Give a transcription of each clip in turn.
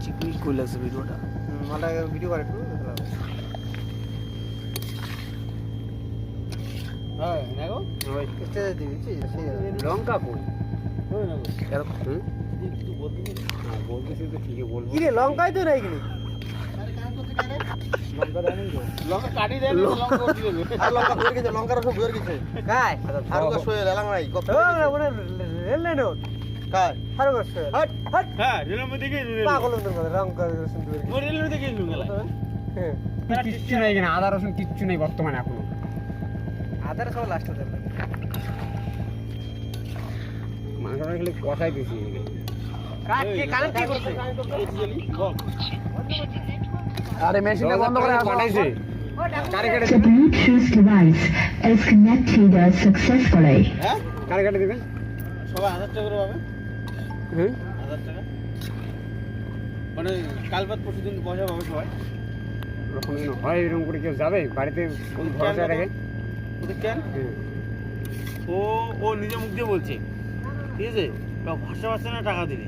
চিকনি কই লাগছে ভিডিওটা মালটা ভিডিও করে একটু হ্যাঁ নাগো ওই স্টেজে দিবি সেই লঙ্কা কই ওই না কেন তুই বলবি না বলতেছি তো ঠিকই বলবো কি রে লঙ্কাই তো নাই কিনি লঙ্কা দেন তো লঙ্কা কাটি দেন লঙ্কা করে দিবে আর লঙ্কা বের গেছে লঙ্কা রস বের গেছে কাই ফারুক সোয়ে লালাং নাই কত মানে রেল লাইন কাই ফারুক সোয়ে হট হট হ্যাঁ রেলের মধ্যে গিয়ে পাগল হতে পারে লঙ্কা রসুন বের মোর রেলের মধ্যে গিয়ে গেল হ্যাঁ কিচ্ছু নাই কেন আদা রসুন কিচ্ছু নেই বর্তমানে এখনো আদার সব লাস্টে দেব মাংসটা খালি কষাই দিছি কাট কে কারেন্ট কি করছে আরে মেশিনটা বন্ধ করে পাঠাইছে কারে কেটে The Bluetooth device is connected successfully. হ্যাঁ কারে কেটে দিবেন সবাই 1000 টাকা করে পাবে হ্যাঁ 1000 টাকা মানে কাল বাদ প্রতিদিন পয়সা পাবে সবাই এরকম দিন হয় এরকম করে কেউ যাবে বাড়িতে কোন ভরসা রাখে ওদের কেন ও নিজে মুখ দিয়ে বলছে ঠিক আছে ভাষা ভাষা না টাকা দিবি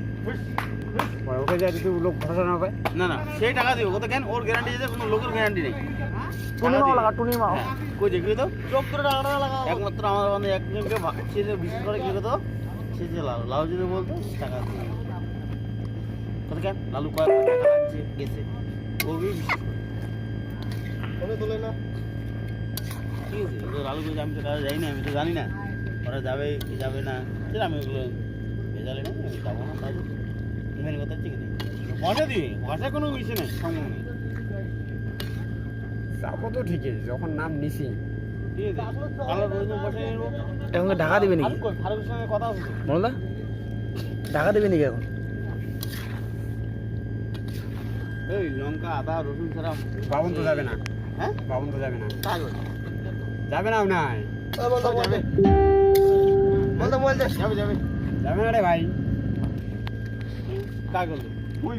ওকে যায় যদি লোক ভরসা না পায় না না সেই টাকা দিবে কত কেন ওর গ্যারান্টি আছে কোনো লোকের গ্যারান্টি নেই টুনি মাও লাগা টুনি মাও কই দেখবি তো চোখ করে টাকা লাগাও একমাত্র আমার মানে একজনকে সে যে বিশেষ করে কি হতো সে যে লাউ যদি বলতো টাকা দিবে কত কেন লালু কয় টাকা আনছে গেছে ওই বিশেষ করে তোলে না ঠিক আছে লালু কই আমি তো কাজে যাই না আমি তো জানি না ওরা যাবে কি যাবে না সেটা আমি ওগুলো ভেজালে না আমি যাবো না তাই মেন কথা ঠিক নেই পয়সা দিবে পয়সা কোনো বিষয় নেই সম্ভব নেই যাবো তো ঠিক আছে যখন নাম নিছি ঠিক আছে কালো রোজ পয়সা নেবো এখন ঢাকা দিবে নাকি ফারুকের সঙ্গে কথা হচ্ছে বললা ঢাকা দিবে নাকি এখন এই লঙ্কা আদা রসুন ছাড়া বাবন তো যাবে না হ্যাঁ বাবন তো যাবে না তাই বল যাবে না নাই যাবে বলতে বলতে যাবে যাবে যাবে না রে ভাই কাজ করলো তুই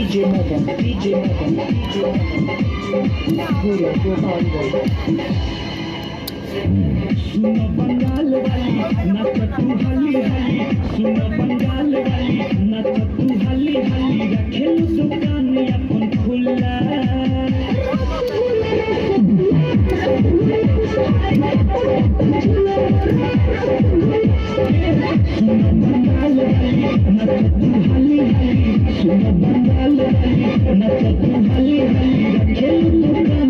DJ Megan, Guru Gopal Boy. सुनो बंगाल वाली नच तू हली हली सुनो बंगाल वाली नच तू हली हली रखेलु दुकान अपन खुला सुनो बंगाल वाली नच तू हली हली सुनो बंगाल वाली नच तू हली हली रखेलु दुकान